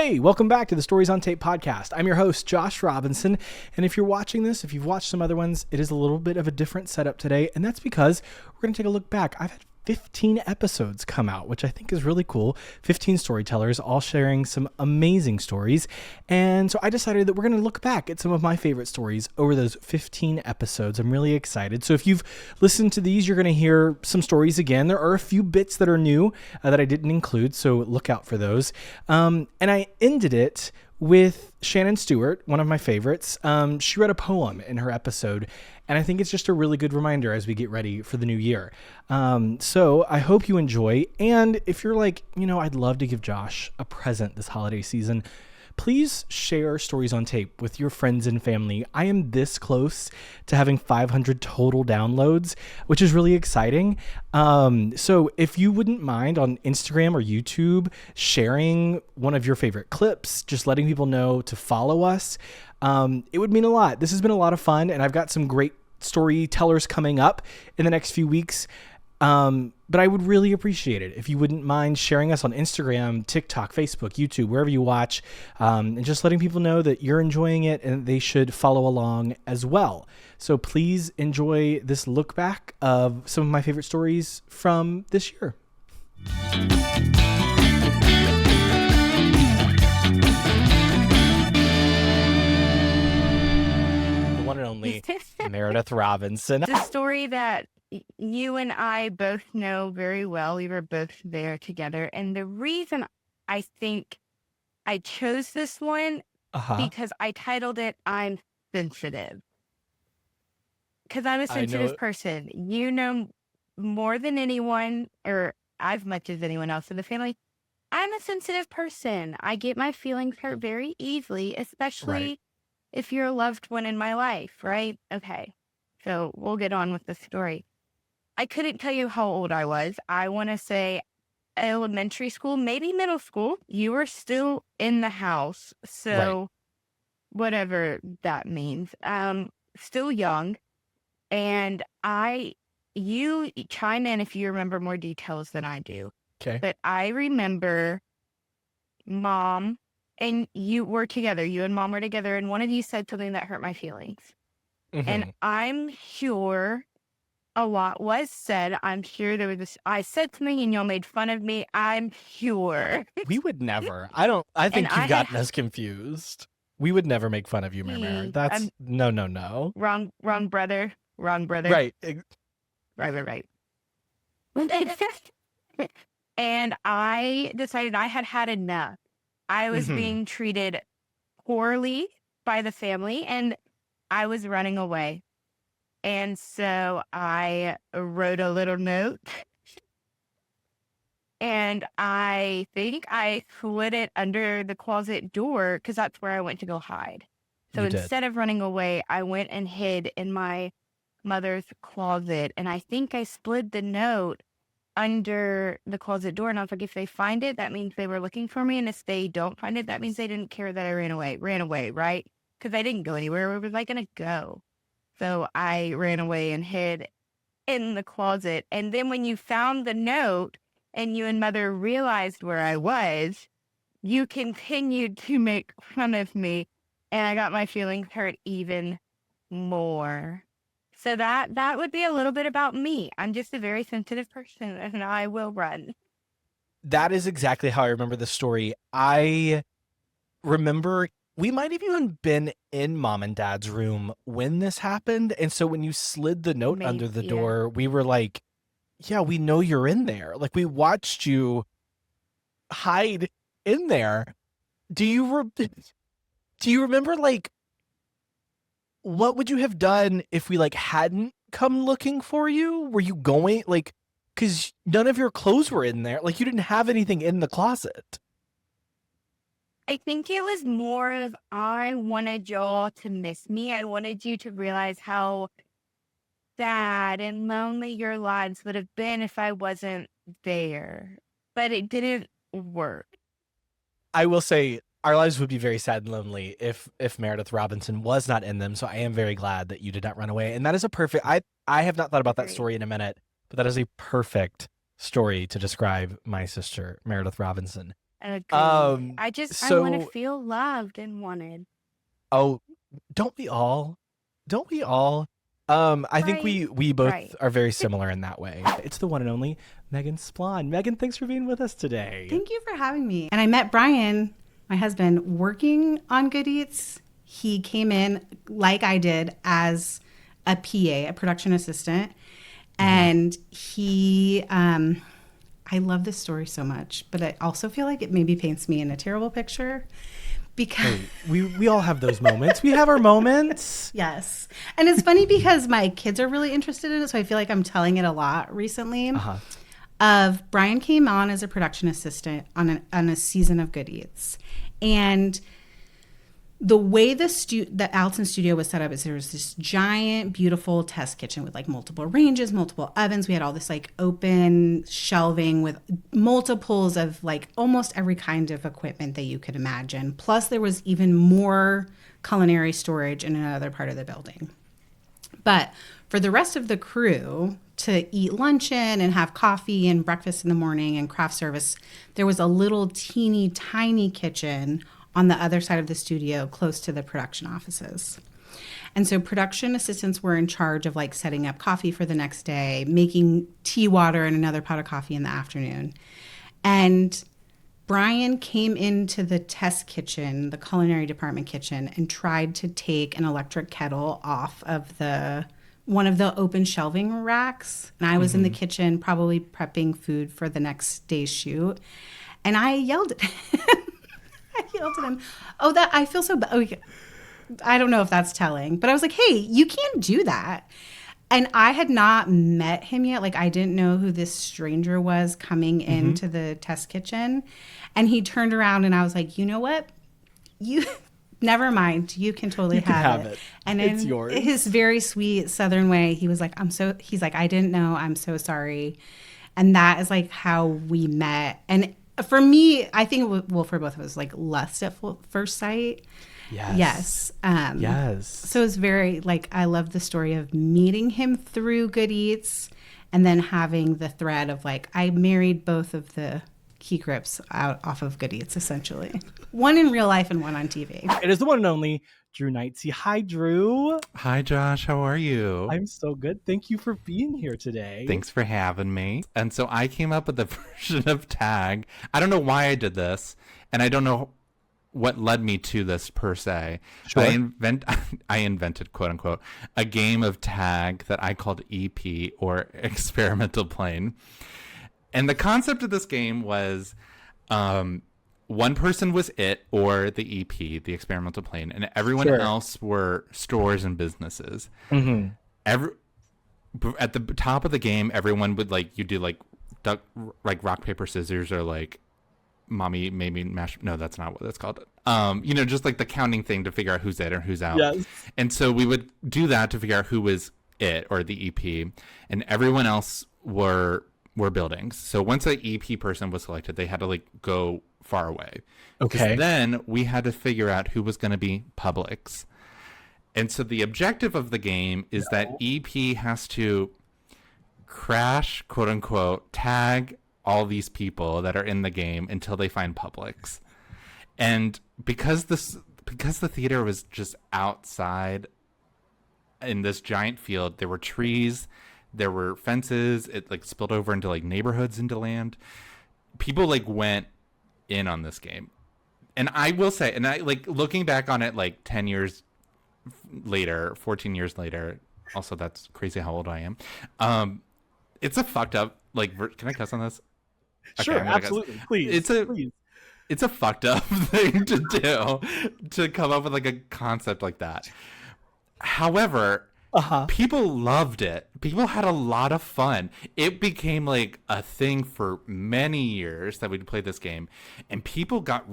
Hey, welcome back to the Stories on Tape podcast. I'm your host, Josh Robinson, and if you're watching this, if you've watched some other ones, it is a little bit of a different setup today, and that's because we're going to take a look back. I've had 15 episodes come out, which I think is really cool. 15 storytellers, all sharing some amazing stories, and so I decided that we're going to look back at some of my favorite stories over those 15 episodes. I'm really excited. So if you've listened to these, you're going to hear some stories again. There are a few bits that are new that I didn't include, so look out for those. And I ended it with Shannon Stewart, one of my favorites. She read a poem in her episode, and I think it's just a really good reminder as we get ready for the new year. So I hope you enjoy. And if you're like, I'd love to give Josh a present this holiday season, please share Stories on Tape with your friends and family. I am this close to having 500 total downloads, which is really exciting. So if you wouldn't mind on Instagram or YouTube sharing one of your favorite clips, just letting people know to follow us, it would mean a lot. This has been a lot of fun, and I've got some great storytellers coming up in the next few weeks. But I would really appreciate it if you wouldn't mind sharing us on Instagram, TikTok, Facebook, YouTube, wherever you watch, and just letting people know that you're enjoying it and they should follow along as well. So please enjoy this look back of some of my favorite stories from this year. The one and only Meredith Robinson. The story that you and I both know very well. We were both there together. And the reason I think I chose this one because I titled it, I'm Sensitive. Because I'm a sensitive person. You know more than anyone, or as much as anyone else in the family, I'm a sensitive person. I get my feelings hurt very easily, especially if you're a loved one in my life, right? Okay. So we'll get on with the story. I couldn't tell you how old I was. I want to say elementary school, maybe middle school. You were still in the house. So whatever that means. Still young. And you chime in if you remember more details than I do. Okay. But I remember Mom and you were together. You and Mom were together. And one of you said something that hurt my feelings. Mm-hmm. And I'm sure a lot was said. I'm sure there was this. I said something and y'all made fun of me. I'm sure. We would never. I think you've gotten us confused. We would never make fun of you, Mary. That's no. Wrong brother. Right. Right. And I decided I had enough. I was being treated poorly by the family and I was running away. And so I wrote a little note and I think I slid it under the closet door because that's where I went to go hide. So instead of running away, I went and hid in my mother's closet. And I think I slid the note under the closet door. And I was like, if they find it, that means they were looking for me. And if they don't find it, that means they didn't care that I ran away, right? Because I didn't go anywhere. Where was I going to go? So I ran away and hid in the closet. And then when you found the note and you and Mother realized where I was, you continued to make fun of me. And I got my feelings hurt even more. So that would be a little bit about me. I'm just a very sensitive person and I will run. That is exactly how I remember the story. I remember we might have even been in Mom and Dad's room when this happened. And so when you slid the note under the door, we were like, yeah, we know you're in there. Like we watched you hide in there. Do you remember like, what would you have done if we like hadn't come looking for you? Were you going like, cause none of your clothes were in there. Like you didn't have anything in the closet. I think it was more of I wanted y'all to miss me. I wanted you to realize how sad and lonely your lives would have been if I wasn't there. But it didn't work. I will say our lives would be very sad and lonely if Meredith Robinson was not in them. So I am very glad that you did not run away. And that is a perfect, I have not thought about that story in a minute, but that is a perfect story to describe my sister, Meredith Robinson. Agreed. I want to So, feel loved and wanted. oh, don't we all? Don't we all? I think Right. we both Right. are very similar in that way. It's the one and only Megan Splon. Megan, thanks for being with us today. Thank you for having me. And I met Brian, my husband, working on Good Eats. He came in like I did as a PA, a production assistant. And he, I love this story so much, but I also feel like it maybe paints me in a terrible picture because Hey, we all have those moments. We have our moments. yes. And it's funny because my kids are really interested in it. So I feel like I'm telling it a lot recently. Of Brian came on as a production assistant on a season of Good Eats. And the way the Alton studio was set up is there was this giant, beautiful test kitchen with like multiple ranges, multiple ovens. We had all this like open shelving with multiples of like almost every kind of equipment that you could imagine. Plus there was even more culinary storage in another part of the building. But for the rest of the crew to eat luncheon and have coffee and breakfast in the morning and craft service, there was a little teeny tiny kitchen on the other side of the studio close to the production offices. And so production assistants were in charge of like setting up coffee for the next day, making tea water and another pot of coffee in the afternoon. And Brian came into the test kitchen, the culinary department kitchen, and tried to take an electric kettle off of one of the open shelving racks. And I was in the kitchen probably prepping food for the next day's shoot. And I yelled at him. I yelled at him, I feel so bad. Oh, I don't know if that's telling, but I was like, hey, you can't do that. And I had not met him yet. Like, I didn't know who this stranger was coming into the test kitchen. And he turned around and I was like, you know what? Never mind. You can totally have it. And it's in yours. His very sweet Southern way, he was like, he's like, I didn't know. I'm so sorry. And that is like how we met. And for me, I think, for both of us, like lust at first sight. Yes. Yes. So it's very, like, I love the story of meeting him through Good Eats and then having the thread of, like, I married both of the key grips off of Good Eats, essentially. One in real life and one on TV. It is the one and only Drew Knightsey. Hi, Drew. Hi, Josh. How are you? I'm so good. Thank you for being here today. Thanks for having me. And so I came up with a version of tag. I don't know why I did this, and I don't know what led me to this per se. Sure. I invented, quote unquote, a game of tag that I called EP, or experimental plane. And the concept of this game was one person was it, or the EP, the experimental plane, and everyone else were stores and businesses. At the top of the game, everyone would you do rock, paper, scissors, or like mommy maybe mash. No, that's not what that's called. Just like the counting thing to figure out who's it or who's out. Yes. And so we would do that to figure out who was it, or the EP, and everyone else were buildings. So once an EP person was selected, they had to go far away. Okay. Then we had to figure out who was going to be Publix. And so the objective of the game is that EP has to crash, quote unquote, tag all these people that are in the game until they find Publix. And because the theater was just outside in this giant field, there were trees, there were fences, it spilled over into neighborhoods, into land. People went in on this game. And I will say, and I looking back on it 10 years later, 14 years later, also that's crazy how old I am. It's a fucked up, can I cuss on this? Sure, absolutely. Please. It's a fucked up thing to do, to come up with a concept like that. However, people loved it. People had a lot of fun. It became a thing for many years that we'd play this game, and people got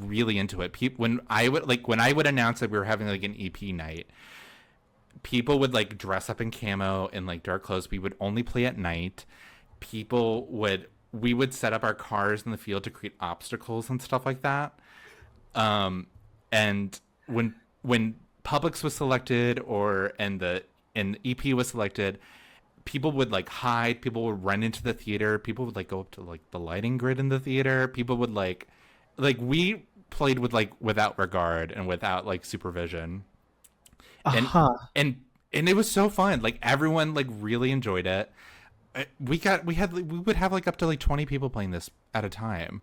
really into it. When I would announce that we were having an EP night, people would dress up in camo and dark clothes. We would only play at night. We would set up our cars in the field to create obstacles and stuff like that. And when Publix was selected, and the EP was selected, people would like hide, people would run into the theater, people would like go up to like the lighting grid in the theater, people would like we played with like without regard and without like supervision. And it was so fun. Like everyone like really enjoyed it. We would have like up to like 20 people playing this at a time.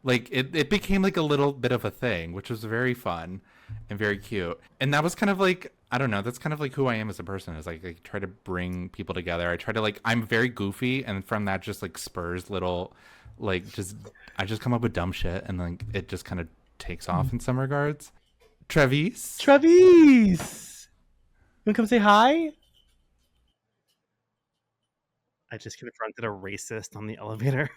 Like it became like a little bit of a thing, which was very fun and very cute. And that was kind of like, I don't know, that's kind of like who I am as a person, is like I try to bring people together. I try to like, I'm very goofy, and from that just like spurs little like I just come up with dumb shit, and like it just kind of takes off in some regards. Travis, you wanna come say hi? I just confronted a racist on the elevator.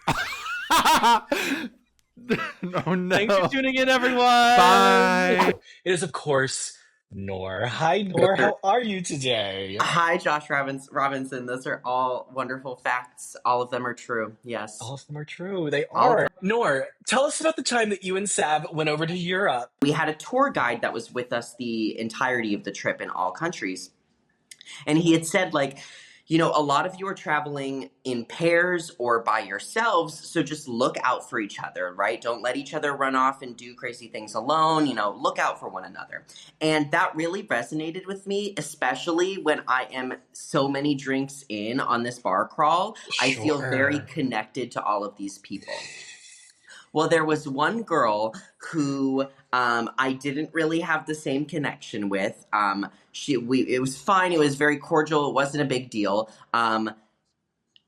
Oh no. Thanks for tuning in, everyone. Bye. It is, of course, Noor. Hi, Noor. How are you today? Hi, Josh Robinson. Those are all wonderful facts. All of them are true. Yes. All of them are true. They are. Noor, tell us about the time that you and Sav went over to Europe. We had a tour guide that was with us the entirety of the trip in all countries. And he had said, like, you know, a lot of you are traveling in pairs or by yourselves, so just look out for each other, right? Don't let each other run off and do crazy things alone, you know, look out for one another. And that really resonated with me, especially when I am so many drinks in on this bar crawl. Sure. I feel very connected to all of these people. Well, there was one girl who I didn't really have the same connection with. It was fine. It was very cordial. It wasn't a big deal.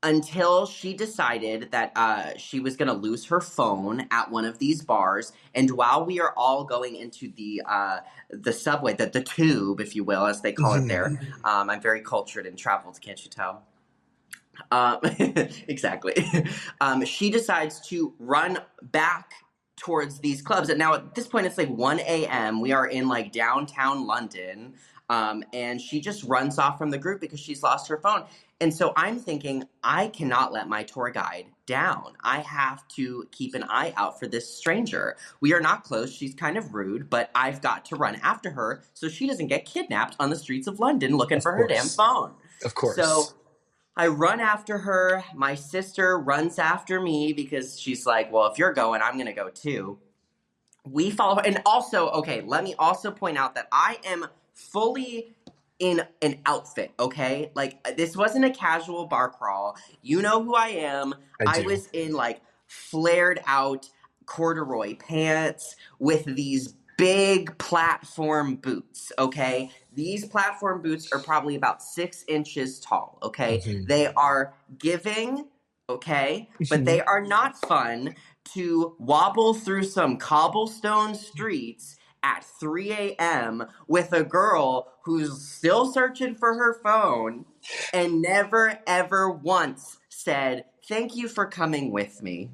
Until she decided that she was going to lose her phone at one of these bars. And while we are all going into the subway, the tube, if you will, as they call it there. I'm very cultured and traveled, can't you tell? Exactly. She decides to run back towards these clubs. And now at this point, it's like 1 a.m. We are in like downtown London. And she just runs off from the group because she's lost her phone. And so I'm thinking, I cannot let my tour guide down. I have to keep an eye out for this stranger. We are not close. She's kind of rude, but I've got to run after her so she doesn't get kidnapped on the streets of London looking for her damn phone. Of course. So I run after her. My sister runs after me because she's like, well, if you're going, I'm going to go too. We follow her. And also, okay, let me also point out that I am fully in an outfit, okay? Like, this wasn't a casual bar crawl. You know who I am. I was in, like, flared out corduroy pants with these big platform boots, okay? These platform boots are probably about 6 inches tall, okay? Mm-hmm. They are giving, okay? But they are not fun to wobble through some cobblestone streets at 3 a.m. with a girl who's still searching for her phone and never, ever once said, thank you for coming with me.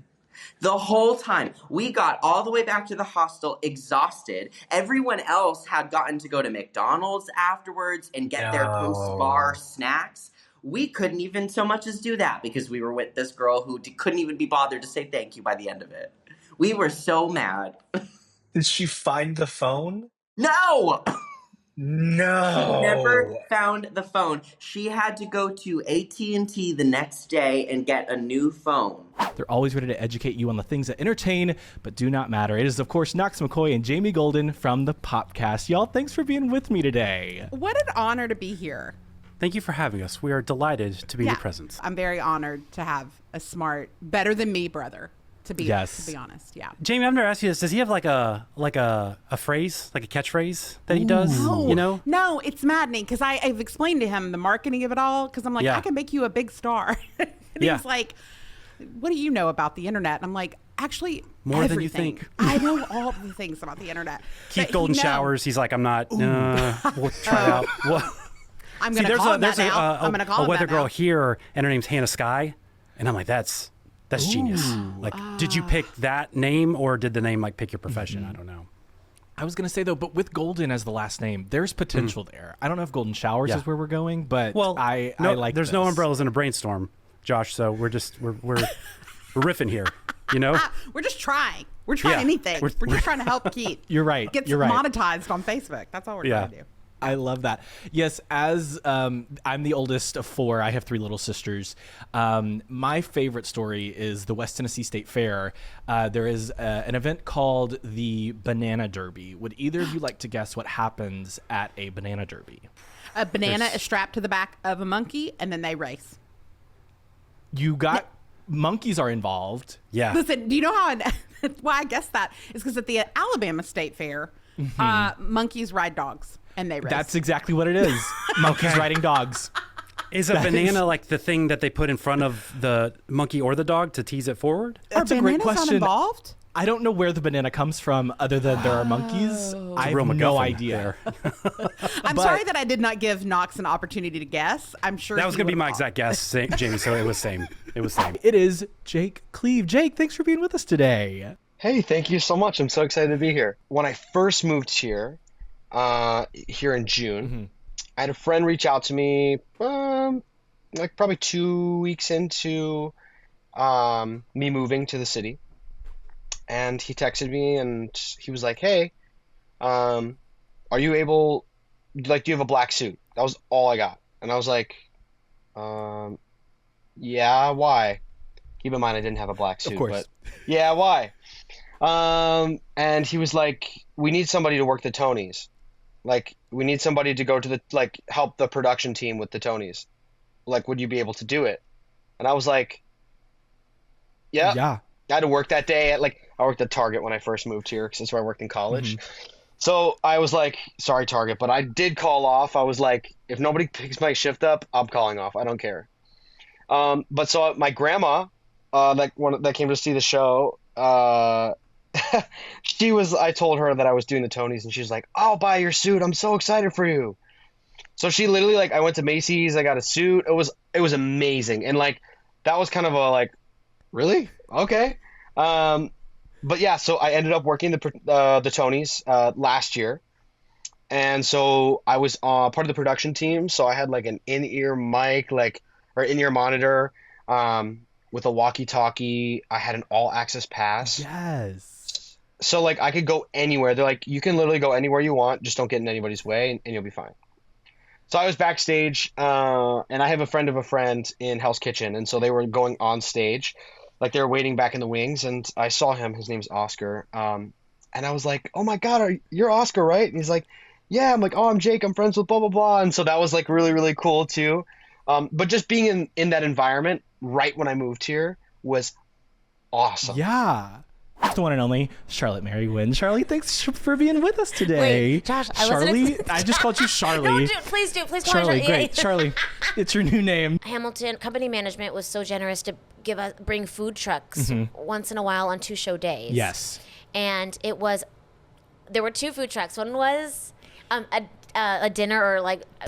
The whole time. We got all the way back to the hostel exhausted. Everyone else had gotten to go to McDonald's afterwards and get their post-bar snacks. We couldn't even so much as do that because we were with this girl who couldn't even be bothered to say thank you by the end of it. We were so mad. Did she find the phone? No! No. She never found the phone. She had to go to AT&T the next day and get a new phone. They're always ready to educate you on the things that entertain but do not matter. It is, of course, Knox McCoy and Jamie Golden from the Popcast. Y'all, thanks for being with me today. What an honor to be here. Thank you for having us. We are delighted to be in your presence. I'm very honored to have a smart, better than me brother. To be honest, yeah. Jamie, I've never asked you this. Does he have like a phrase, like a catchphrase that he does? No, you know? No, it's maddening because I've explained to him the marketing of it all because I'm like, I can make you a big star. And he's like, what do you know about the internet? And I'm like, actually, more everything. than you think. I know all the things about the internet. Keith Golden Showers. He's like, I'm not. We'll try it out. Well, I'm going to call him that now. I'm going to call him a weather that girl now. here, and her name's Hannah Sky, and I'm like, that's genius. Like, did you pick that name or did the name like pick your profession? I don't know. I was going to say, though, but with Golden as the last name, there's potential there. I don't know if Golden Showers is where we're going, but I like there's this. no umbrellas in a brainstorm, Josh, so we're riffing here, you know? We're just trying. We're trying anything. We're just trying to help Keith. You're right. Get monetized on Facebook. That's all we're trying to do. I love that. Yes, as I'm the oldest of 4, I have 3 little sisters. My favorite story is the West Tennessee State Fair. There is an event called the Banana Derby. Would either of you like to guess what happens at a Banana Derby? A banana is strapped to the back of a monkey, and then they race. You got monkeys are involved. Yeah. Listen, do you know how? Why I guess that is because at the Alabama State Fair, monkeys ride dogs and they race. That's exactly what it is. Monkeys riding dogs. Is a banana like the thing that they put in front of the monkey or the dog to tease it forward? That's a great question. Not involved? I don't know where the banana comes from other than there are monkeys. I have no idea. I'm sorry that I did not give Knox an opportunity to guess. I'm sure that was going to be my exact guess, Jamie, so it was same. It was same. It is Jake Cleve. Jake, thanks for being with us today. Hey, thank you so much. I'm so excited to be here. When I first moved here, here in June, I had a friend reach out to me like probably 2 weeks into me moving to the city. And he texted me and he was like, hey, are you able, like, do you have a black suit? That was all I got. And I was like, yeah, why? Keep in mind I didn't have a black suit, of course. But yeah, why? And he was like, we need somebody to work the Tonys. Like, we need somebody to go to the, like, help the production team with the Tonys. Like, would you be able to do it? And I was like, yeah. I had to work that day I worked at Target when I first moved here because that's where I worked in college. So I was like, sorry, Target, but I did call off. I was like, if nobody picks my shift up, I'm calling off. I don't care. But so my grandma, that came to see the show, I told her that I was doing the Tonys and she was like, I'll buy your suit. I'm so excited for you. So she literally, I went to Macy's, I got a suit. It was amazing. And that was kind of a really? Okay. But yeah, so I ended up working the Tonys last year. And so I was part of the production team. So I had an in-ear mic, or in-ear monitor with a walkie-talkie. I had an all-access pass. Yes. So I could go anywhere. They're like, you can literally go anywhere you want. Just don't get in anybody's way and you'll be fine. So I was backstage, and I have a friend of a friend in Hell's Kitchen. And so they were going on stage. They were waiting back in the wings, and I saw him. His name's Oscar. And I was like, oh, my God, you're Oscar, right? And he's like, yeah. I'm like, oh, I'm Jake. I'm friends with blah, blah, blah. And so that was, really, really cool, too. But just being in that environment right when I moved here was awesome. Yeah. It's the one and only Charlotte Mary Wynn. Charlie, thanks for being with us today. Wait, Josh, I just called you Charlie. No, please call me Charlie. Great, Charlie. It's your new name. Hamilton company management was so generous to bring food trucks once in a while on 2 show days. Yes. And there were 2 food trucks. One was a dinner or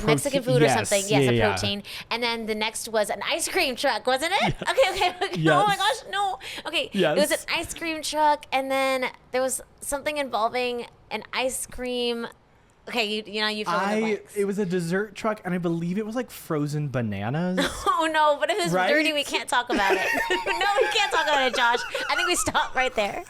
Mexican food or something. Yes, a protein. And then the next was an ice cream truck, wasn't it? Okay. Yes. Oh my gosh, no. Okay. Yes. It was an ice cream truck, and then there was something involving an ice cream. Okay, you fill in the blanks. It was a dessert truck, and I believe it was frozen bananas. Oh no, but if it's right? dirty, we can't talk about it. No, we can't talk about it, Josh. I think we stop right there.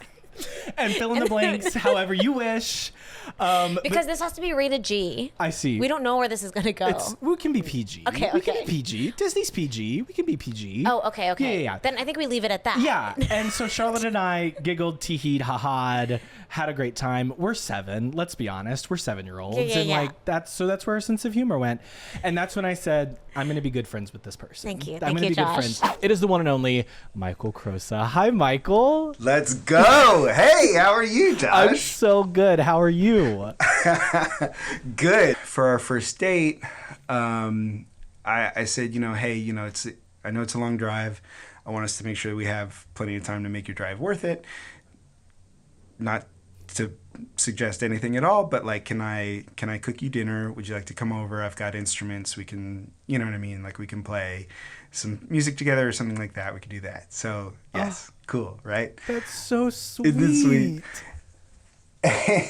And fill in the blanks however you wish. Because this has to be rated G. I see. We don't know where this is going to go. We can be PG. Okay. We can be PG. Disney's PG. We can be PG. Oh, okay. Yeah. Then I think we leave it at that. Yeah. And so Charlotte and I giggled, tee-heed, ha-ha'd, had a great time. We're 7. Let's be honest. We're 7-year-olds. Yeah. That's where our sense of humor went. And that's when I said, I'm going to be good friends with this person. Thank you. I'm going to be Josh. good friends. It is the one and only Michael Crosa. Hi, Michael. Let's go. Hey, how are you, Josh? I'm so good. How are you? Good. For our first date, I said, hey, I know it's a long drive. I want us to make sure we have plenty of time to make your drive worth it. Not to suggest anything at all, but can I cook you dinner? Would you like to come over? I've got instruments. We can, you know what I mean? We can play some music together or something like that. We could do that. So yes, cool, right? That's so sweet. Isn't it sweet?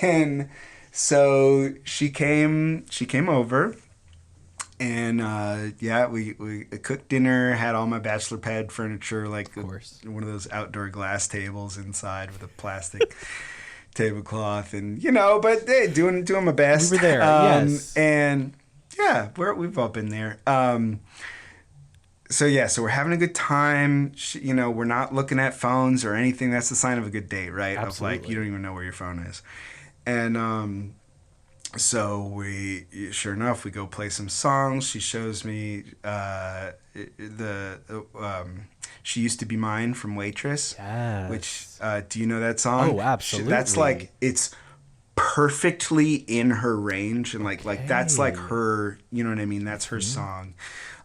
And so she came over, and we cooked dinner, had all my bachelor pad furniture, of course, one of those outdoor glass tables inside with a plastic tablecloth, and but hey, doing my best. We were there, yes, and yeah, we've all been there. So we're having a good time. We're not looking at phones or anything. That's the sign of a good date, right? Absolutely. Of like you don't even know where your phone is, and so we, sure enough, we go play some songs. She shows me She Used to Be Mine from Waitress. Yes. Which, do you know that song? Oh, absolutely. That's like, it's perfectly in her range. And like that's like her, you know what I mean? That's her song.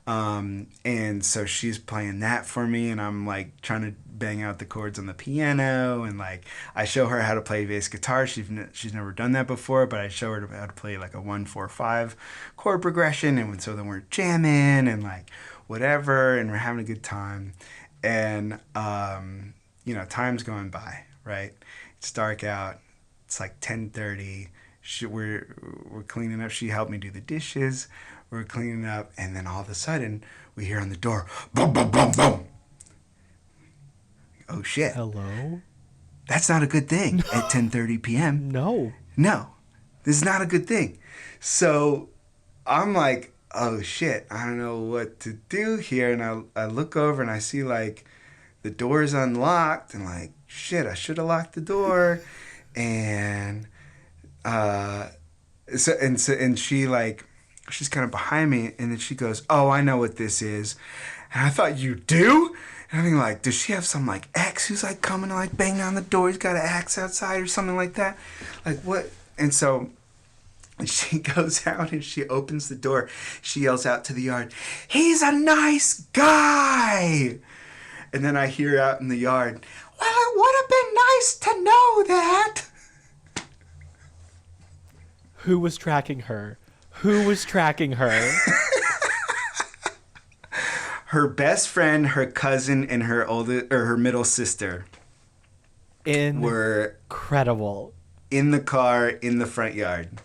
And so she's playing that for me, and I'm like trying to bang out the chords on the piano, and like I show her how to play bass guitar. She's never done that before, but I show her how to play like a 1-4-5 chord progression, and so then we're jamming and like whatever, and we're having a good time, and time's going by, right? It's dark out. It's like 10:30. We're cleaning up. She helped me do the dishes. We're cleaning up, and then all of a sudden, we hear on the door, boom, boom, boom, boom. Oh, shit. Hello? That's not a good thing at 10:30 p.m. No, this is not a good thing. So I'm like, oh, shit, I don't know what to do here. And I look over, and I see, like, the door's unlocked, and, like, shit, I should have locked the door. And she, like, she's kind of behind me, and then she goes, oh, I know what this is. And I thought, you do? And I'm thinking, like, does she have some, like, ex who's, like, coming to, like, bang on the door? He's got an axe outside or something like that? Like, what? And so she goes out, and she opens the door. She yells out to the yard, he's a nice guy! And then I hear out in the yard, well, it would have been nice to know that. Who was tracking her? Who was tracking her? Her best friend, her cousin, and her middle sister were incredible in the car in the front yard.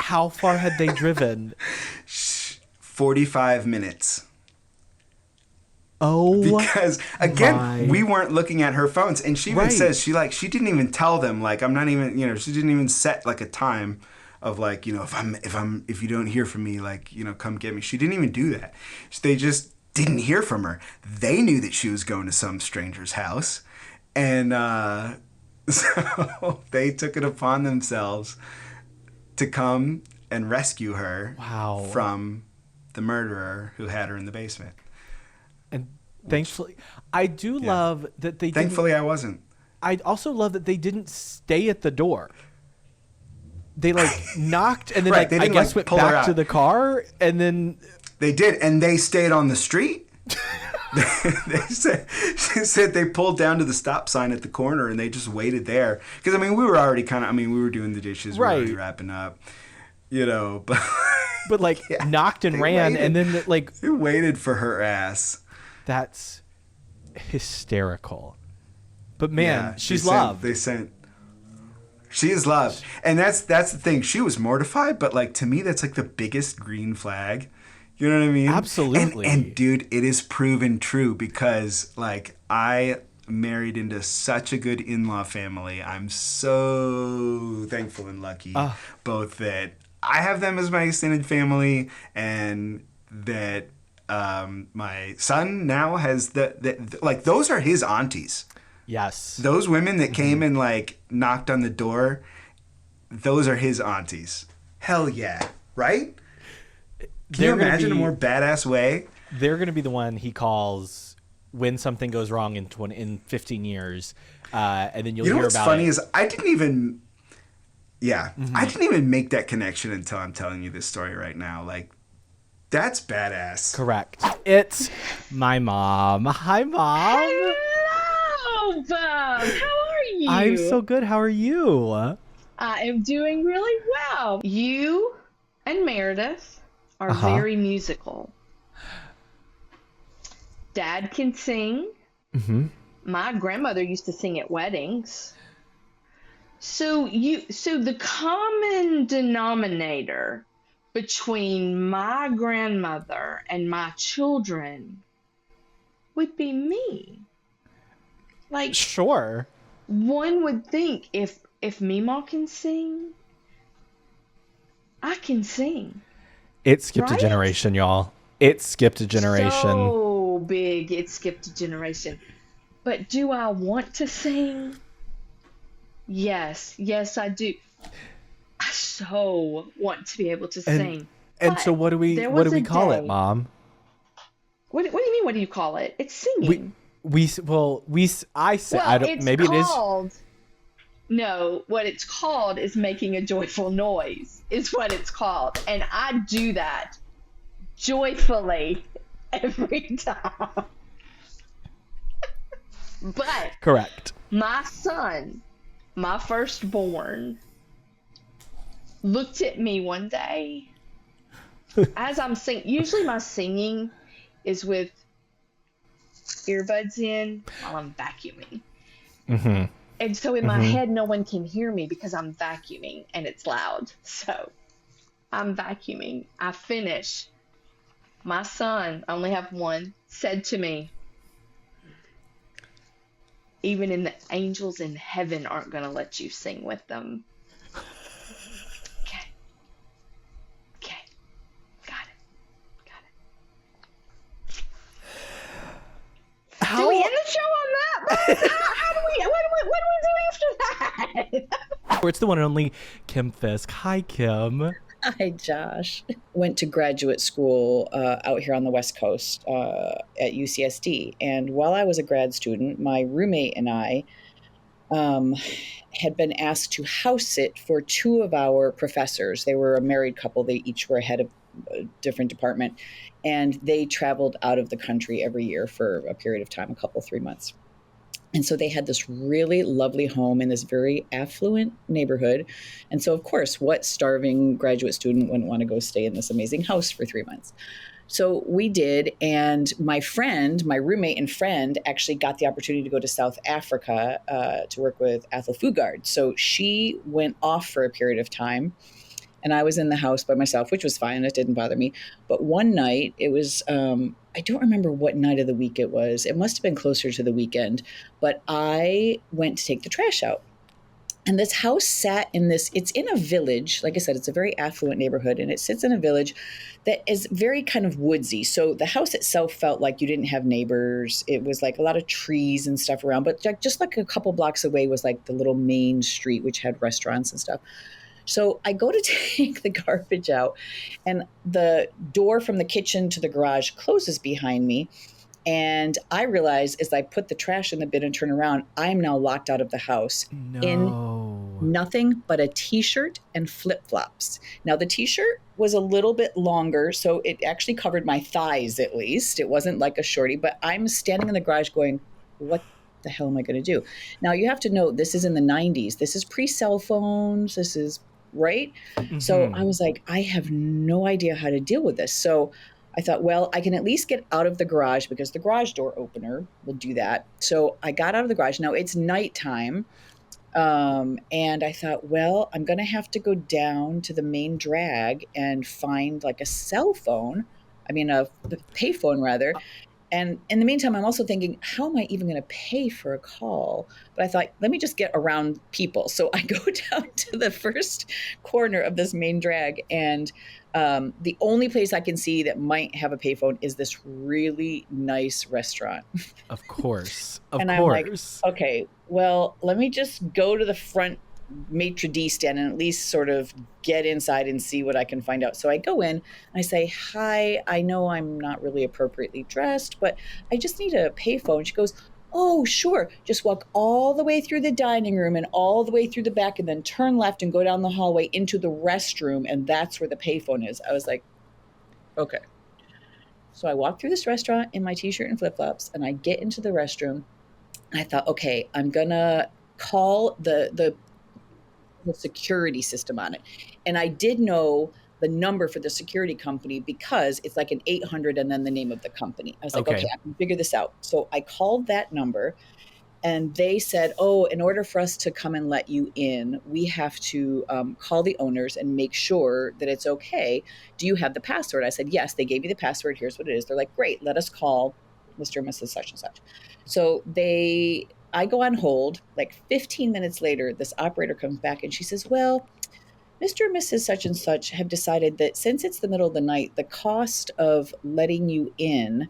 How far had they driven? 45 minutes. Oh, because again, we weren't looking at her phones, and she even says she didn't even tell them, like, I'm not even, she didn't even set like a time of, like, if you don't hear from me, like, come get me. She didn't even do that. They just didn't hear from her. They knew that she was going to some stranger's house, and so they took it upon themselves to come and rescue her from the murderer who had her in the basement. And thankfully, I do love that they Thankfully, I wasn't. I also love that they didn't stay at the door. They, like, knocked and then, they I didn't, guess, like, went pull her back to out. the car, and then... They did, and they stayed on the street. She said they pulled down to the stop sign at the corner, and they just waited there. Because, we were already we were doing the dishes, we were already wrapping up, but... But, like, knocked and ran, and then, like... They waited for her ass. That's hysterical. But, man, she's loved. She is loved. And that's the thing. She was mortified, but, like, to me, that's, like, the biggest green flag. You know what I mean? Absolutely. And dude, it is proven true because, like, I married into such a good in-law family. I'm so thankful and lucky both that I have them as my extended family and that my son now has like, those are his aunties. Yes. Those women that came and, like, knocked on the door, those are his aunties. Hell yeah. Right? Can you imagine a more badass way? They're going to be the one he calls when something goes wrong in 15 years. And then you'll hear about it. You know what's funny is I didn't even make that connection until I'm telling you this story right now. Like, that's badass. Correct. It's my mom. Hi, Mom. Hello, Bob. How are you? I'm so good. How are you? I am doing really well. You and Meredith are very musical. Dad can sing. Mm-hmm. My grandmother used to sing at weddings. So the common denominator between my grandmother and my children would be me. Like, sure. one would think if Meemaw can sing, I can sing. It skipped a Right? generation, y'all. It skipped a generation. So big, it skipped a generation. But do I want to sing? Yes, I do. I so want to be able to sing. And so what do we call it, Mom? What do you mean? What do you call it? It's singing. I say I don't. It's maybe called, it is. No, what it's called is making a joyful noise. Is what it's called, and I do that joyfully every time. But correct. My son, my firstborn, looked at me one day as I'm singing. Usually my singing is with earbuds in while I'm vacuuming. Mm-hmm. And so in my head, no one can hear me because I'm vacuuming and it's loud. So I'm vacuuming. I finish. My son, I only have one, said to me, even in the angels in heaven aren't going to let you sing with them. Okay. Got it. Do we end the show on that? What do we do after that? It's the one and only Kim Fisk. Hi, Kim. Hi, Josh. Went to graduate school out here on the West Coast at UCSD. And while I was a grad student, my roommate and I had been asked to house sit for two of our professors. They were a married couple. They each were head of a different department. And they traveled out of the country every year for a period of time, 3 months. And so they had this really lovely home in this very affluent neighborhood. And so, of course, what starving graduate student wouldn't want to go stay in this amazing house for 3 months? So we did. And my roommate and friend, actually got the opportunity to go to South Africa to work with Athol Fugard. So she went off for a period of time. And I was in the house by myself, which was fine. It didn't bother me. But one night, it was, I don't remember what night of the week it was. It must have been closer to the weekend. But I went to take the trash out. And this house sat it's in a village. Like I said, it's a very affluent neighborhood. And it sits in a village that is very kind of woodsy. So the house itself felt like you didn't have neighbors. It was like a lot of trees and stuff around. But just like a couple blocks away was like the little main street, which had restaurants and stuff. So I go to take the garbage out, and the door from the kitchen to the garage closes behind me. And I realize as I put the trash in the bin and turn around, I'm now locked out of the house in nothing but a T-shirt and flip-flops. Now, the T-shirt was a little bit longer, so it actually covered my thighs at least. It wasn't like a shorty, but I'm standing in the garage going, what the hell am I going to do? Now, you have to know, this is in the 90s. This is pre-cell phones. This is right. Mm-hmm. So I was like, I have no idea how to deal with this. So I thought, well, I can at least get out of the garage because the garage door opener will do that. So I got out of the garage. Now it's nighttime. And I thought, well, I'm going to have to go down to the main drag and find like a cell phone. I mean, a payphone rather. And in the meantime, I'm also thinking, how am I even going to pay for a call? But I thought, let me just get around people. So I go down to the first corner of this main drag. And the only place I can see that might have a payphone is this really nice restaurant. Of course. I'm like, okay, well, let me just go to the front maitre d' stand and at least sort of get inside and see what I can find out. So I go in and I say, hi, I know I'm not really appropriately dressed, but I just need a payphone. She goes, oh, sure. Just walk all the way through the dining room and all the way through the back and then turn left and go down the hallway into the restroom. And that's where the payphone is. I was like, okay. So I walk through this restaurant in my T-shirt and flip-flops and I get into the restroom. And I thought, okay, I'm going to call the security system on it. And I did know the number for the security company because it's like an 800 and then the name of the company. I was like, okay, I can figure this out. So I called that number and they said, oh, in order for us to come and let you in, we have to call the owners and make sure that it's okay. Do you have the password? I said, yes, they gave me the password. Here's what it is. They're like, great, let us call Mr. and Mrs. such and such. So they I go on hold. Like 15 minutes later, this operator comes back and she says, well, Mr. and Mrs. such and such have decided that since it's the middle of the night, the cost of letting you in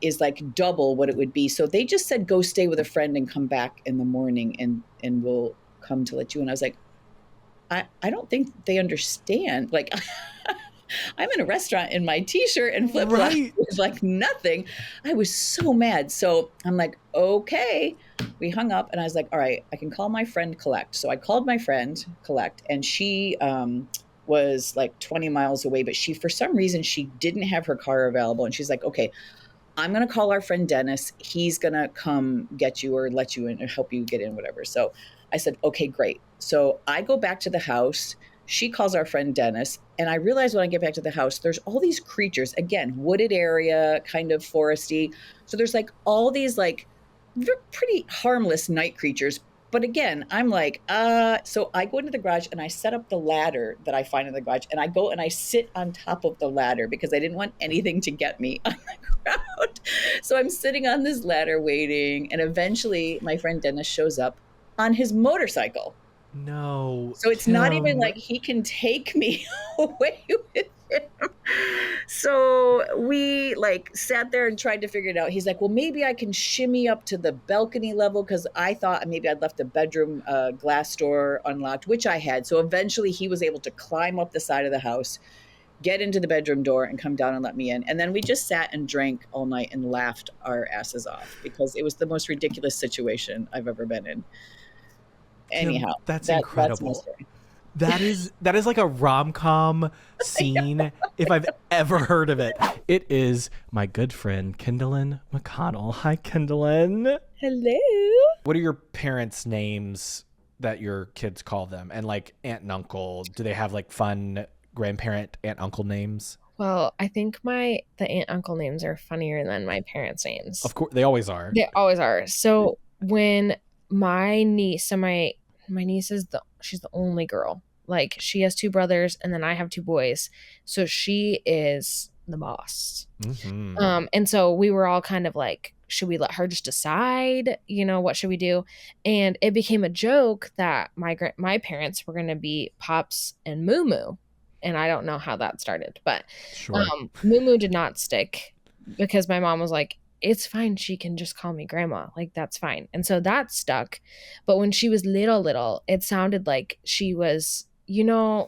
is like double what it would be. So they just said, go stay with a friend and come back in the morning and we'll come to let you in. I was like, I don't think they understand. Like, I'm in a restaurant in my t-shirt and flip-flops with like nothing. I was so mad. So I'm like, okay. We hung up and I was like, all right, I can call my friend Collect. So I called my friend Collect and she was like 20 miles away, but for some reason, she didn't have her car available. And she's like, okay, I'm going to call our friend Dennis. He's going to come get you or let you in or help you get in, whatever. So I said, okay, great. So I go back to the house. She calls our friend Dennis. And I realize when I get back to the house, there's all these creatures, again, wooded area, kind of foresty. So there's like all these like pretty harmless night creatures. But again, I'm like, so I go into the garage and I set up the ladder that I find in the garage. And I go and I sit on top of the ladder because I didn't want anything to get me on the ground. So I'm sitting on this ladder waiting. And eventually my friend Dennis shows up on his motorcycle. No. So it's not even like he can take me away with him. So we like sat there and tried to figure it out. He's like, well, maybe I can shimmy up to the balcony level because I thought maybe I'd left the bedroom glass door unlocked, which I had. So eventually he was able to climb up the side of the house, get into the bedroom door and come down and let me in. And then we just sat and drank all night and laughed our asses off because it was the most ridiculous situation I've ever been in. Anyhow, that's incredible. That is like a rom-com scene if I've ever heard of it. It is my good friend Kindlin McConnell. Hi, Kindlin. Hello. What are your parents' names that your kids call them? And like aunt and uncle, do they have like fun grandparent aunt uncle names? Well, I think the aunt uncle names are funnier than my parents' names. Of course, they always are. They always are. So when my niece, so my niece she's the only girl. Like she has two brothers and then I have two boys. So she is the boss. Mm-hmm. And so we were all kind of like, should we let her just decide, what should we do? And it became a joke that my parents were going to be Pops and Moo Moo. And I don't know how that started, but sure. Moo Moo did not stick because my mom was like, it's fine. She can just call me grandma. Like, that's fine. And so that stuck. But when she was little, it sounded like she was,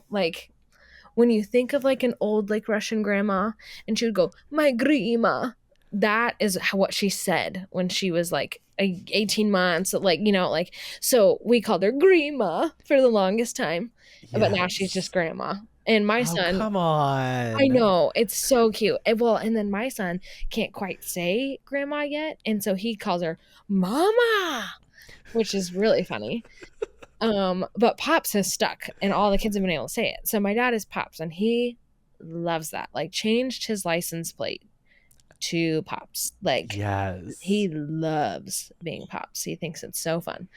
like when you think of like an old, like Russian grandma and she would go, my grandma. That is what she said when she was like 18 months, like, so we called her grandma for the longest time, yes. But now she's just grandma. And my son, come on. I know, it's so cute. And then my son can't quite say grandma yet. And so he calls her mama, which is really funny. But Pops has stuck and all the kids have been able to say it. So my dad is Pops and he loves that, like changed his license plate to Pops. Like, yes, he loves being Pops. He thinks it's so fun.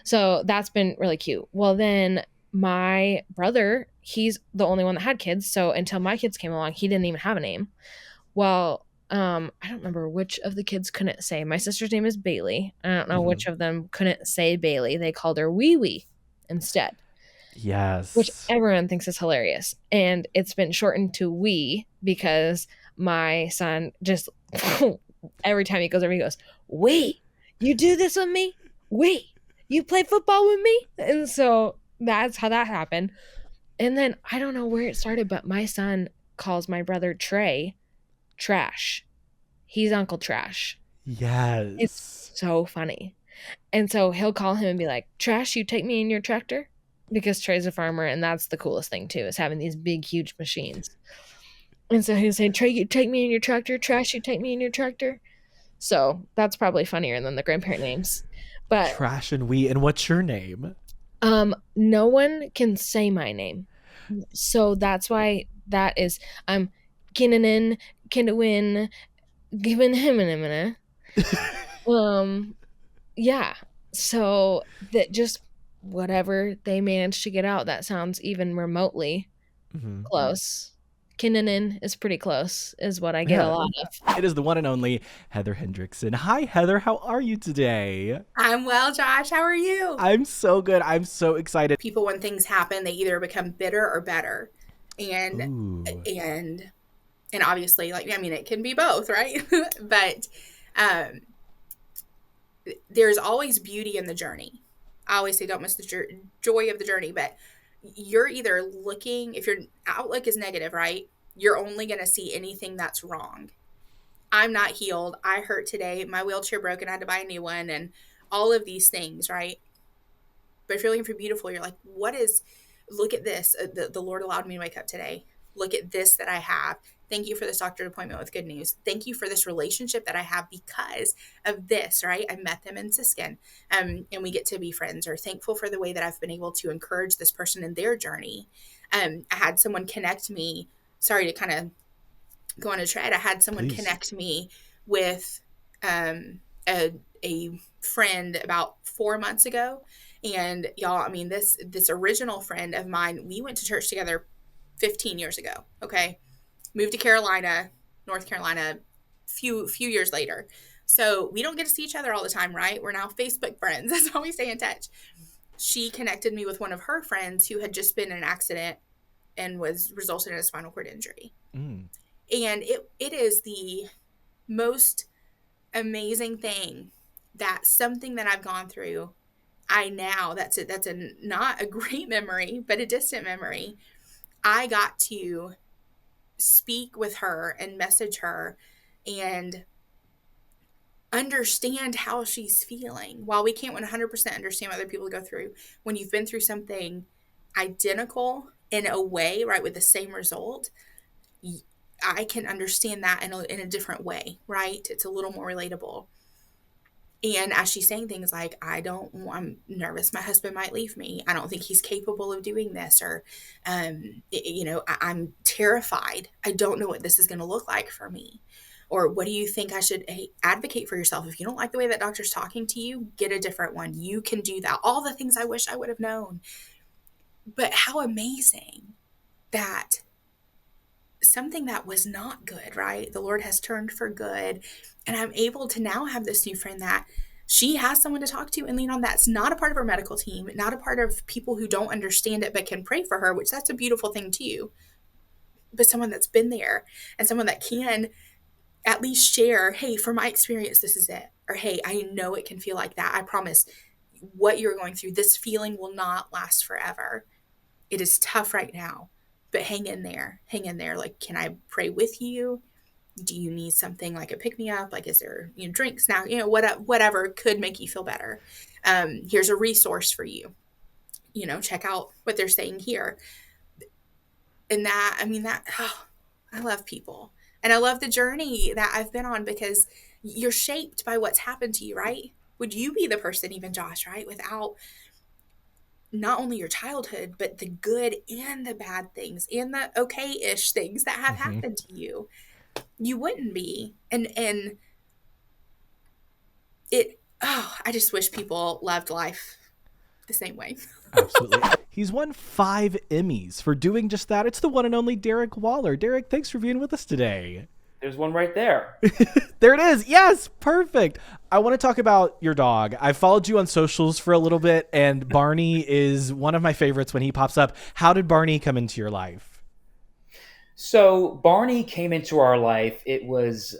So that's been really cute. Well, then my brother, he's the only one that had kids. So until my kids came along, he didn't even have a name. Well, I don't remember which of the kids couldn't say. My sister's name is Bailey. I don't know which of them couldn't say Bailey. They called her Wee Wee instead. Yes. Which everyone thinks is hilarious. And it's been shortened to Wee because my son just, every time he goes over, he goes, Wee, you do this with me? Wee, you play football with me? And so that's how that happened. And then I don't know where it started, but my son calls my brother Trey Trash. He's Uncle Trash. Yes. It's so funny. And so he'll call him and be like, Trash, you take me in your tractor? Because Trey's a farmer and that's the coolest thing too, is having these big, huge machines. And so he'll say, Trey, you take me in your tractor? Trash, you take me in your tractor? So that's probably funnier than the grandparent names. But Trash and Wee. And what's your name? No one can say my name. So that's why that is, I'm Kinnanin, Kindawin, giving him an imina. Yeah. So that just whatever they managed to get out that sounds even remotely close. Kinnanen is pretty close, is what I get a lot of. It is the one and only Heather Hendrickson. Hi, Heather. How are you today? I'm well, Josh. How are you? I'm so good. I'm so excited. People, when things happen, they either become bitter or better. And obviously, like, I mean, it can be both, right? But there's always beauty in the journey. I always say don't miss the joy of the journey, but you're either looking, if your outlook is negative, right, you're only going to see anything that's wrong. I'm not healed. I hurt today. My wheelchair broke and I had to buy a new one and all of these things, right? But if you're looking for beautiful, you're like, look at this. The Lord allowed me to wake up today. Look at this that I have. Thank you for this doctor's appointment with good news. Thank you for this relationship that I have because of this, right? I met them in Siskin, and we get to be friends, or thankful for the way that I've been able to encourage this person in their journey. I had someone connect me, sorry to kind of go on a tread. I had someone connect me with a friend about 4 months ago. And y'all, I mean, this original friend of mine, we went to church together 15 years ago. Okay. Moved to North Carolina, few years later. So we don't get to see each other all the time, right? We're now Facebook friends. That's how we stay in touch. She connected me with one of her friends who had just been in an accident and was resulted in a spinal cord injury. And it is the most amazing thing that something that I've gone through, that's not a great memory, but a distant memory. I got to speak with her and message her and understand how she's feeling. While we can't 100% understand what other people go through, when you've been through something identical in a way, right, with the same result, I can understand that in a different way, right? It's a little more relatable. And as she's saying things like, I'm nervous my husband might leave me. I don't think he's capable of doing this. Or, I'm terrified. I don't know what this is going to look like for me. Or what do you think I should advocate for yourself? If you don't like the way that doctor's talking to you, get a different one. You can do that. All the things I wish I would have known. But how amazing that something that was not good, right? The Lord has turned for good. And I'm able to now have this new friend that she has someone to talk to and lean on. That's not a part of her medical team, not a part of people who don't understand it but can pray for her, which that's a beautiful thing too. But someone that's been there and someone that can at least share, hey, from my experience, this is it. Or, hey, I know it can feel like that. I promise what you're going through, this feeling will not last forever. It is tough right now. But hang in there. Like, can I pray with you? Do you need something like a pick-me-up? Like, is there, drinks now? Whatever could make you feel better. Here's a resource for you. Check out what they're saying here. And I love people. And I love the journey that I've been on because you're shaped by what's happened to you, right? Would you be the person, even Josh, right? Without not only your childhood, but the good and the bad things and the okay-ish things that have happened to you, you wouldn't be. And I just wish people loved life the same way. Absolutely. He's won 5 Emmys for doing just that. It's the one and only Derek Waller. Derek, thanks for being with us today. There's one right there. There it is. Yes, perfect. I want to talk about your dog. I followed you on socials for a little bit, and Barney is one of my favorites when he pops up. How did Barney come into your life? So Barney came into our life. It was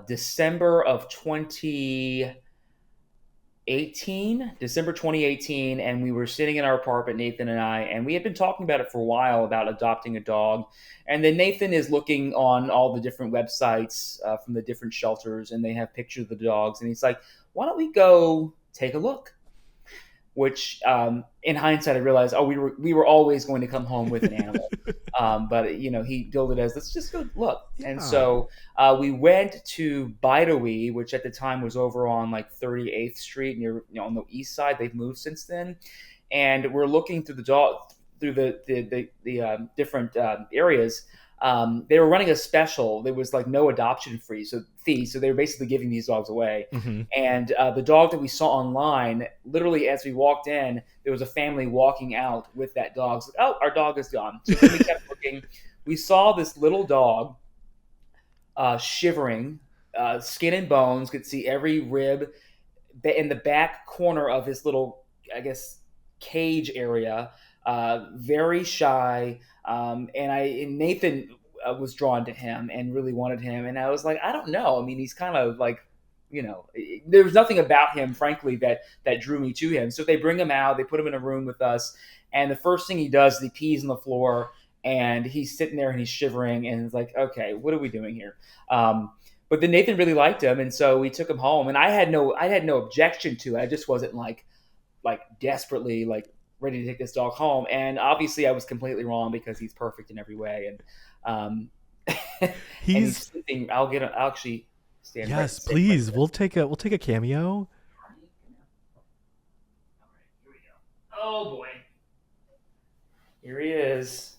December 2018, and we were sitting in our apartment, Nathan and I, and we had been talking about it for a while about adopting a dog. And then Nathan is looking on all the different websites from the different shelters, and they have pictures of the dogs. And he's like, why don't we go take a look? Which in hindsight, I realized, we were always going to come home with an animal. But he billed it as, let's just go look. Yeah. And so we went to Bidawee, which at the time was over on like 38th Street near, on the east side. They've moved since then. And we're looking through the different areas. They were running a special. There was like no adoption fee, so they were basically giving these dogs away. And the dog that we saw online, literally as we walked in, there was a family walking out with that dog. So, our dog is gone. So then we kept looking. we saw this little dog shivering, skin and bones, could see every rib in the back corner of his little, I guess, cage area. Very shy, and Nathan was drawn to him and really wanted him, and I was like, I don't know. I mean, he's kind of like, there was nothing about him, frankly, that drew me to him. So they bring him out, they put him in a room with us, and the first thing he does is he pees on the floor, and he's sitting there and he's shivering, and it's like, okay, what are we doing here? But then Nathan really liked him, and so we took him home. And I had no objection to it. I just wasn't like desperately like ready to take this dog home. And obviously, I was completely wrong because he's perfect in every way. And he's sleeping. I'll actually stand. Yes, please. We'll take a cameo. Oh boy, here he is.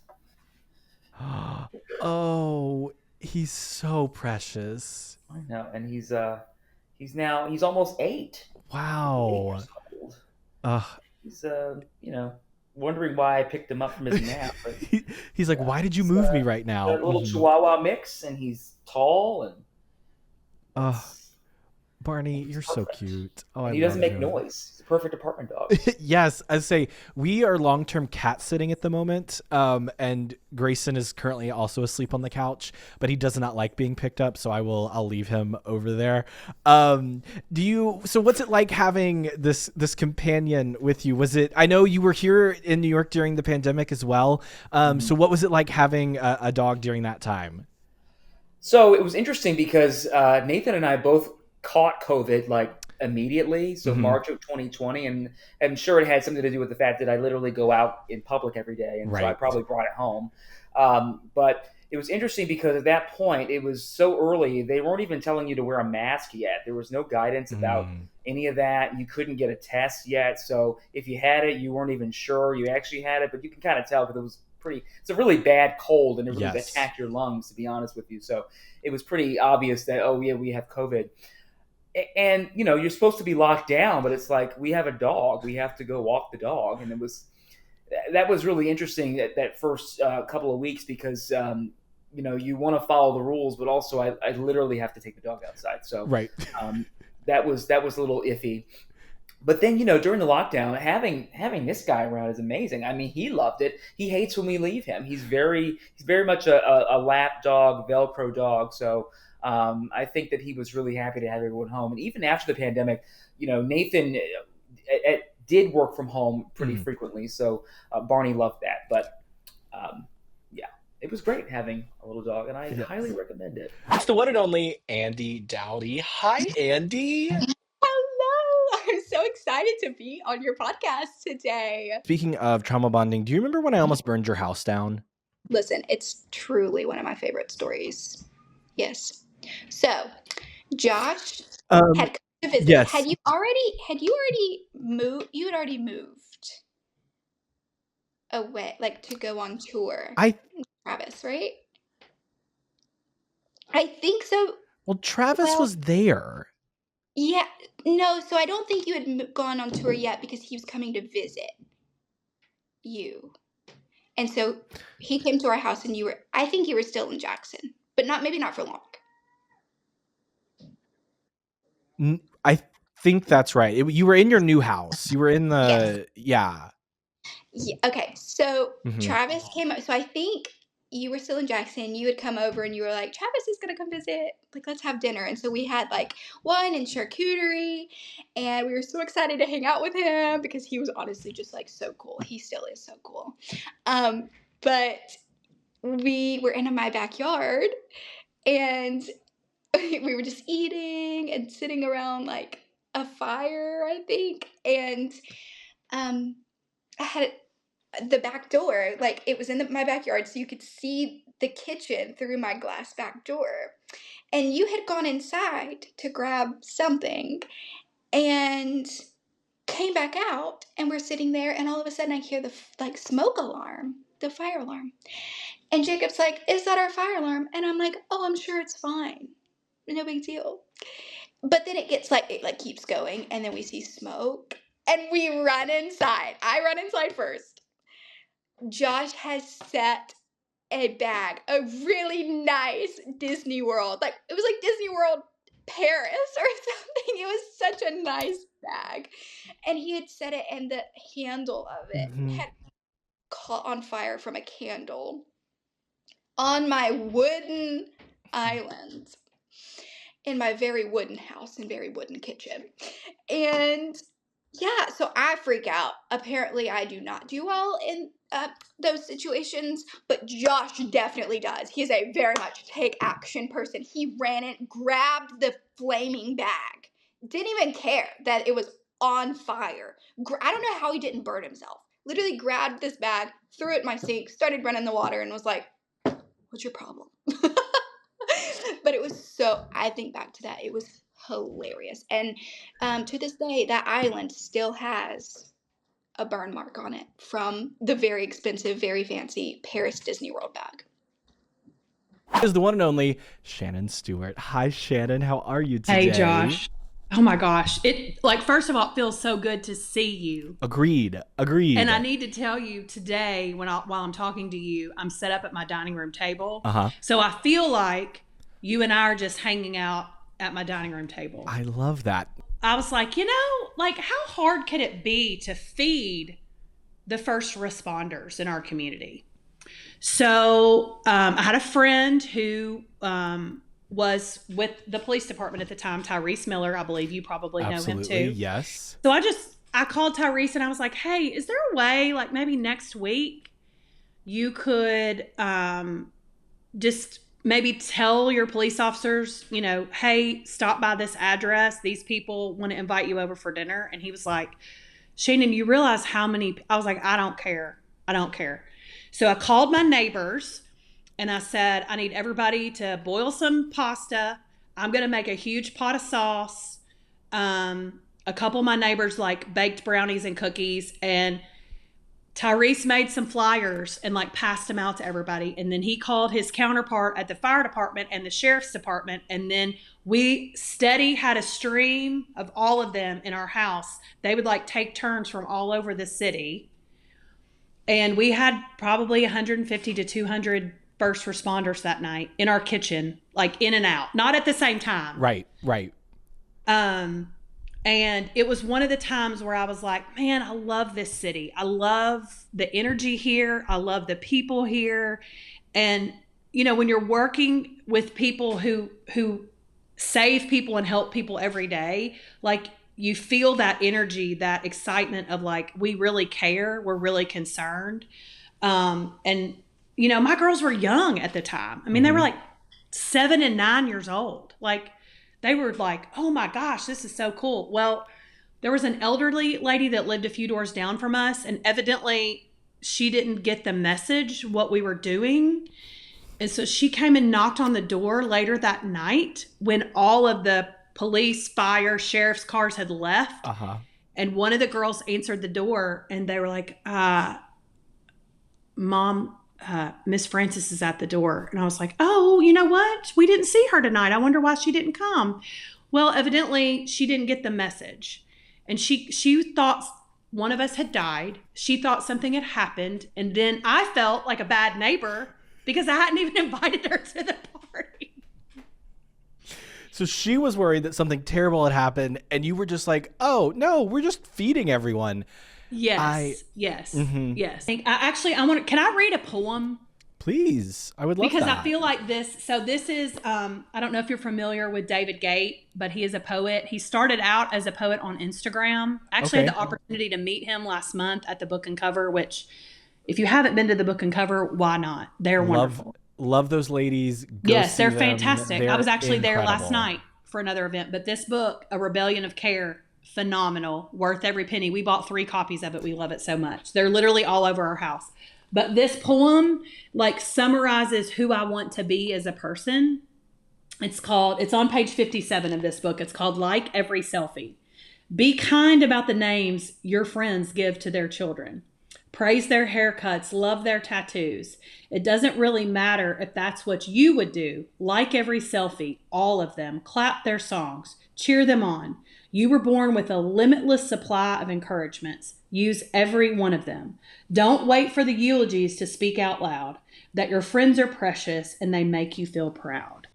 Oh. He's so precious. I know, and he's almost 8. Wow. 8 years old. He's wondering why I picked him up from his nap. But, he's like, why did you move me right now? A little Chihuahua mix, and he's tall and. Barney, you're so cute. Oh, he doesn't make noise. He's a perfect apartment dog. Yes, I say we are long-term cat sitting at the moment, and Grayson is currently also asleep on the couch, but he does not like being picked up, so I'll leave him over there. So what's it like having this companion with you? I know you were here in New York during the pandemic as well. So what was it like having a dog during that time? So it was interesting because Nathan and I both caught COVID like immediately, so March of 2020, and I'm sure it had something to do with the fact that I literally go out in public every day, and so I probably brought it home. But it was interesting because at that point it was so early, they weren't even telling you to wear a mask yet. There was no guidance about any of that. You couldn't get a test yet, so if you had it, you weren't even sure you actually had it, but you can kind of tell because it's a really bad cold and it really attacked your lungs, to be honest with you. So it was pretty obvious that, oh yeah, we have COVID. And you're supposed to be locked down, but it's like, we have a dog, we have to go walk the dog. And that was really interesting that first couple of weeks because you want to follow the rules, but also I literally have to take the dog outside. So that was a little iffy. But then, during the lockdown, having this guy around is amazing. I mean, he loved it. He hates when we leave him. He's very much a lap dog, Velcro dog. So I think that he was really happy to have everyone home. And even after the pandemic, Nathan did work from home pretty frequently. So Barney loved that. But yeah, it was great having a little dog, and I highly recommend it. It's the one and only Andy Dowdy. Hi, Andy. Hello. I'm so excited to be on your podcast today. Speaking of trauma bonding, do you remember when I almost burned your house down? Listen, it's truly one of my favorite stories. Yes. So, Josh had come to visit. Yes. Had you already moved? You had already moved away, like to go on tour. Travis, right? I think so. Well, Travis was there. Yeah. No, so I don't think you had gone on tour yet because he was coming to visit you. And so he came to our house and I think you were still in Jackson, but maybe not for long. I think that's right. You were in your new house. You were in the, Yeah, okay. So Travis came up. So I think you were still in Jackson. You had come over and you were like, Travis is going to come visit. Like, let's have dinner. And so we had like wine and charcuterie. And we were so excited to hang out with him because he was honestly just like so cool. He still is so cool. But we were in my backyard and we were just eating and sitting around like a fire, I think. And I had the back door, like it was in my backyard, so you could see the kitchen through my glass back door. And you had gone inside to grab something and came back out, and we're sitting there, and all of a sudden I hear the smoke alarm, the fire alarm. And Jacob's like, is that our fire alarm? And I'm like, oh, I'm sure it's fine. No big deal. But then it keeps going, and then we see smoke, and we run inside. I run inside first. Josh has set a bag, a really nice Disney World. Like, it was like Disney World Paris or something. It was such a nice bag. And he had set it, and the handle of it had caught on fire from a candle on my wooden island in my very wooden house and very wooden kitchen. And yeah, so I freak out. Apparently, I do not do well in those situations, but Josh definitely does. He is a very much take action person. He ran it, grabbed the flaming bag, didn't even care that it was on fire. I don't know how he didn't burn himself. Literally grabbed this bag, threw it in my sink, started running the water, and was like, "What's your problem?" But it was so, I think back to that, it was hilarious. And to this day, that island still has a burn mark on it from the very expensive, very fancy Paris Disney World bag. Is the one and only Shannon Stewart. Hi, Shannon. How are you today? Hey, Josh. Oh my gosh. It, like, first of all, it feels so good to see you. Agreed. And I need to tell you today, while I'm talking to you, I'm set up at my dining room table. So I feel like you and I are just hanging out at my dining room table. I love that. I was like, like, how hard could it be to feed the first responders in our community? So I had a friend who was with the police department at the time, Tyrese Miller. I believe you probably know him too. Yes. So I called Tyrese and I was like, hey, is there a way, like maybe next week you could just maybe tell your police officers, hey, stop by this address. These people want to invite you over for dinner. And he was like, Shannon, you realize how many, I was like, I don't care. So I called my neighbors and I said, I need everybody to boil some pasta. I'm going to make a huge pot of sauce. A couple of my neighbors like baked brownies and cookies, and Tyrese made some flyers and like passed them out to everybody. And then he called his counterpart at the fire department and the sheriff's department. And then we had a stream of all of them in our house. They would like take turns from all over the city. And we had probably 150 to 200 first responders that night in our kitchen, like in and out, not at the same time. Right. And it was one of the times where I was like, man, I love this city. I love the energy here. I love the people here. And, when you're working with people who save people and help people every day, like you feel that energy, that excitement of like, we really care. We're really concerned. And, my girls were young at the time. I mean, they were like 7 and 9 years old. Like, they were like, oh my gosh, this is so cool. Well, there was an elderly lady that lived a few doors down from us, and evidently she didn't get the message, what we were doing. And so she came and knocked on the door later that night when all of the police, fire, sheriff's cars had left. And one of the girls answered the door and they were like, Mom, Miss Francis is at the door. And I was like, oh, you know what? We didn't see her tonight. I wonder why she didn't come. Well, evidently she didn't get the message. And she thought one of us had died. She thought something had happened. And then I felt like a bad neighbor because I hadn't even invited her to the party. So she was worried that something terrible had happened. And you were just like, oh, no, we're just feeding everyone. Yes. Yes. Can I read a poem? Please. I would love because that. I feel like this is, I don't know if you're familiar with David Gate, but he is a poet. He started out as a poet on Instagram. I actually had the opportunity to meet him last month at the Book and Cover, which if you haven't been to the Book and Cover, why not? They're wonderful. Love those ladies. Yes, they're fantastic. I was actually there last night for another event, but this book, A Rebellion of Care, phenomenal, worth every penny. We bought 3 copies of it. We love it so much. They're literally all over our house. But this poem like summarizes who I want to be as a person. It's on page 57 of this book. It's called Like Every Selfie. Be kind about the names your friends give to their children. Praise their haircuts, love their tattoos. It doesn't really matter if that's what you would do. Like every selfie, all of them. Clap their songs. Cheer them on. You were born with a limitless supply of encouragements. Use every one of them. Don't wait for the eulogies to speak out loud. that your friends are precious and they make you feel proud.